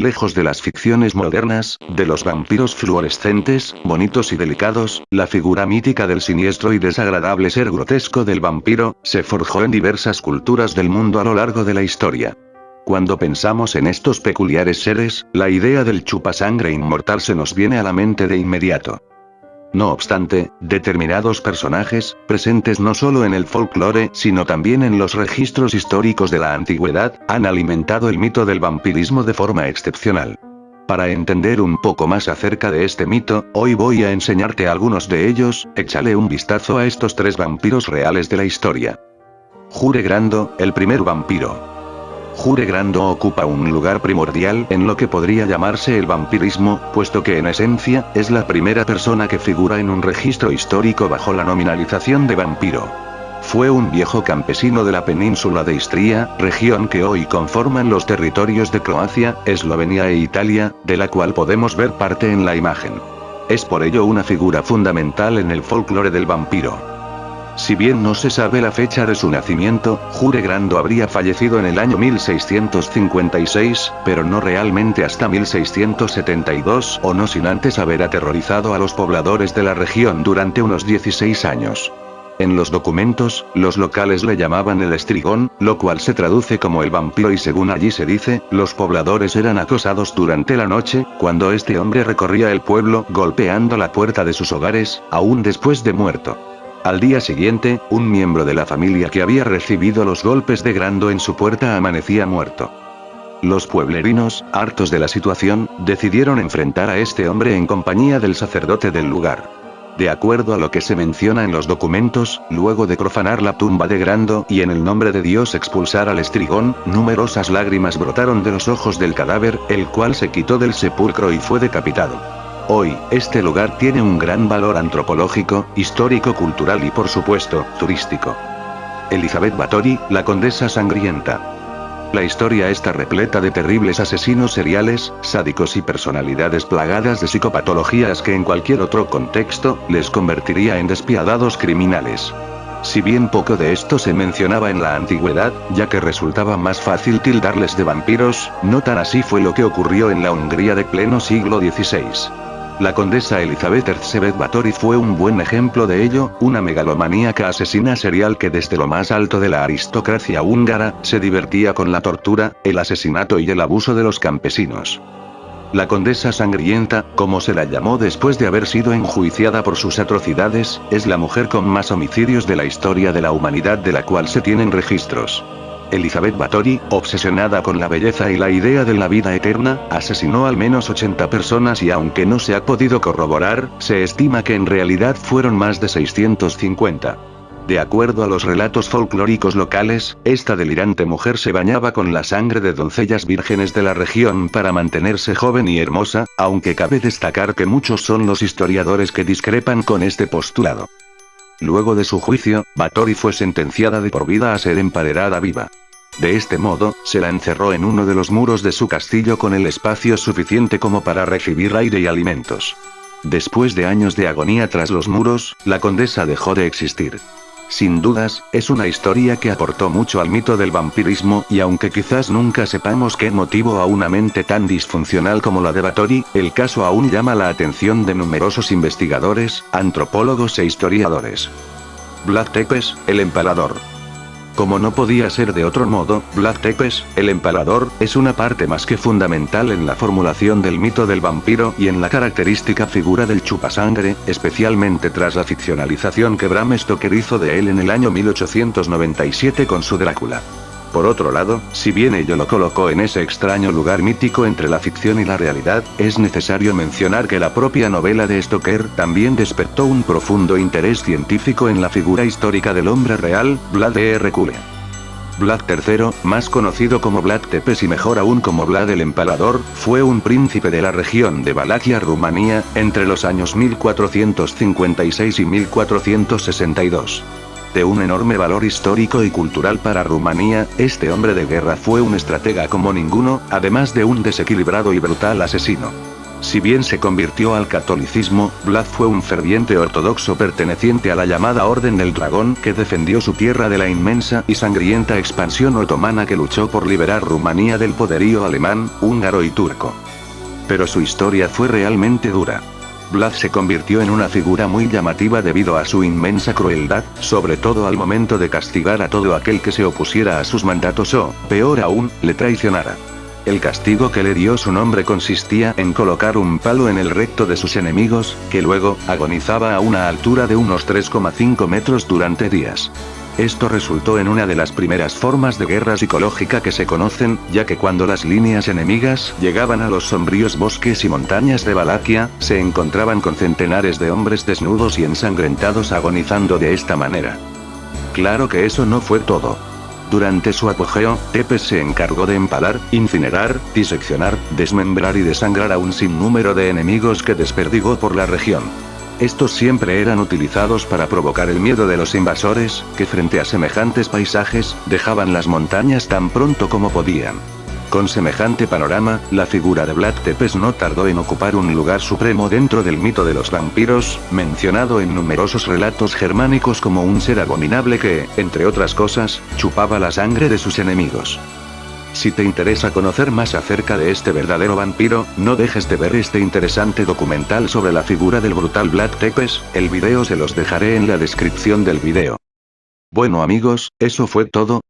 Lejos de las ficciones modernas, de los vampiros fluorescentes, bonitos y delicados, la figura mítica del siniestro y desagradable ser grotesco del vampiro, se forjó en diversas culturas del mundo a lo largo de la historia. Cuando pensamos en estos peculiares seres, la idea del chupasangre inmortal se nos viene a la mente de inmediato. No obstante, determinados personajes, presentes no solo en el folclore, sino también en los registros históricos de la antigüedad, han alimentado el mito del vampirismo de forma excepcional. Para entender un poco más acerca de este mito, hoy voy a enseñarte algunos de ellos. Échale un vistazo a estos 3 vampiros reales de la historia. Juregrando, el primer vampiro. Juregrando ocupa un lugar primordial en lo que podría llamarse el vampirismo, puesto que en esencia, es la primera persona que figura en un registro histórico bajo la nominalización de vampiro. Fue un viejo campesino de la península de Istria, región que hoy conforman los territorios de Croacia, Eslovenia e Italia, de la cual podemos ver parte en la imagen. Es por ello una figura fundamental en el folclore del vampiro. Si bien no se sabe la fecha de su nacimiento, Juregrando habría fallecido en el año 1656, pero no realmente hasta 1672, o no sin antes haber aterrorizado a los pobladores de la región durante unos 16 años. En los documentos, los locales le llamaban el estrigón, lo cual se traduce como el vampiro y según allí se dice, los pobladores eran acosados durante la noche, cuando este hombre recorría el pueblo golpeando la puerta de sus hogares, aún después de muerto. Al día siguiente, un miembro de la familia que había recibido los golpes de Grando en su puerta amanecía muerto. Los pueblerinos, hartos de la situación, decidieron enfrentar a este hombre en compañía del sacerdote del lugar. De acuerdo a lo que se menciona en los documentos, luego de profanar la tumba de Grando y en el nombre de Dios expulsar al estrigón, numerosas lágrimas brotaron de los ojos del cadáver, el cual se quitó del sepulcro y fue decapitado. Hoy, este lugar tiene un gran valor antropológico, histórico, cultural y por supuesto, turístico. Elizabeth Báthory, la condesa sangrienta. La historia está repleta de terribles asesinos seriales, sádicos y personalidades plagadas de psicopatologías que en cualquier otro contexto, les convertiría en despiadados criminales. Si bien poco de esto se mencionaba en la antigüedad, ya que resultaba más fácil tildarles de vampiros, no tan así fue lo que ocurrió en la Hungría de pleno siglo XVI. La condesa Elizabeth Erzsébet Báthory fue un buen ejemplo de ello, una megalomaníaca asesina serial que desde lo más alto de la aristocracia húngara, se divertía con la tortura, el asesinato y el abuso de los campesinos. La condesa sangrienta, como se la llamó después de haber sido enjuiciada por sus atrocidades, es la mujer con más homicidios de la historia de la humanidad de la cual se tienen registros. Elizabeth Báthory, obsesionada con la belleza y la idea de la vida eterna, asesinó al menos 80 personas y aunque no se ha podido corroborar, se estima que en realidad fueron más de 650. De acuerdo a los relatos folclóricos locales, esta delirante mujer se bañaba con la sangre de doncellas vírgenes de la región para mantenerse joven y hermosa, aunque cabe destacar que muchos son los historiadores que discrepan con este postulado. Luego de su juicio, Báthory fue sentenciada de por vida a ser emparedada viva. De este modo, se la encerró en uno de los muros de su castillo con el espacio suficiente como para recibir aire y alimentos. Después de años de agonía tras los muros, la condesa dejó de existir. Sin dudas, es una historia que aportó mucho al mito del vampirismo, y aunque quizás nunca sepamos qué motivó a una mente tan disfuncional como la de Báthory, el caso aún llama la atención de numerosos investigadores, antropólogos e historiadores. Vlad Tepes, el empalador. Como no podía ser de otro modo, Vlad Tepes, el empalador, es una parte más que fundamental en la formulación del mito del vampiro y en la característica figura del chupasangre, especialmente tras la ficcionalización que Bram Stoker hizo de él en el año 1897 con su Drácula. Por otro lado, si bien ello lo colocó en ese extraño lugar mítico entre la ficción y la realidad, es necesario mencionar que la propia novela de Stoker también despertó un profundo interés científico en la figura histórica del hombre real, Vlad Dracula. Vlad III, más conocido como Vlad Tepes y mejor aún como Vlad el Empalador, fue un príncipe de la región de Valaquia, Rumanía, entre los años 1456 y 1462. De un enorme valor histórico y cultural para Rumanía, este hombre de guerra fue un estratega como ninguno, además de un desequilibrado y brutal asesino. Si bien se convirtió al catolicismo, Vlad fue un ferviente ortodoxo perteneciente a la llamada Orden del Dragón que defendió su tierra de la inmensa y sangrienta expansión otomana que luchó por liberar Rumanía del poderío alemán, húngaro y turco. Pero su historia fue realmente dura. Vlad se convirtió en una figura muy llamativa debido a su inmensa crueldad, sobre todo al momento de castigar a todo aquel que se opusiera a sus mandatos o, peor aún, le traicionara. El castigo que le dio su nombre consistía en colocar un palo en el recto de sus enemigos, que luego, agonizaba a una altura de unos 3,5 metros durante días. Esto resultó en una de las primeras formas de guerra psicológica que se conocen, ya que cuando las líneas enemigas llegaban a los sombríos bosques y montañas de Valaquia, se encontraban con centenares de hombres desnudos y ensangrentados agonizando de esta manera. Claro que eso no fue todo. Durante su apogeo, Tepes se encargó de empalar, incinerar, diseccionar, desmembrar y desangrar a un sinnúmero de enemigos que desperdigó por la región. Estos siempre eran utilizados para provocar el miedo de los invasores, que frente a semejantes paisajes, dejaban las montañas tan pronto como podían. Con semejante panorama, la figura de Vlad Tepes no tardó en ocupar un lugar supremo dentro del mito de los vampiros, mencionado en numerosos relatos germánicos como un ser abominable que, entre otras cosas, chupaba la sangre de sus enemigos. Si te interesa conocer más acerca de este verdadero vampiro, no dejes de ver este interesante documental sobre la figura del brutal Vlad Tepes, el video se los dejaré en la descripción del video. Bueno amigos, eso fue todo.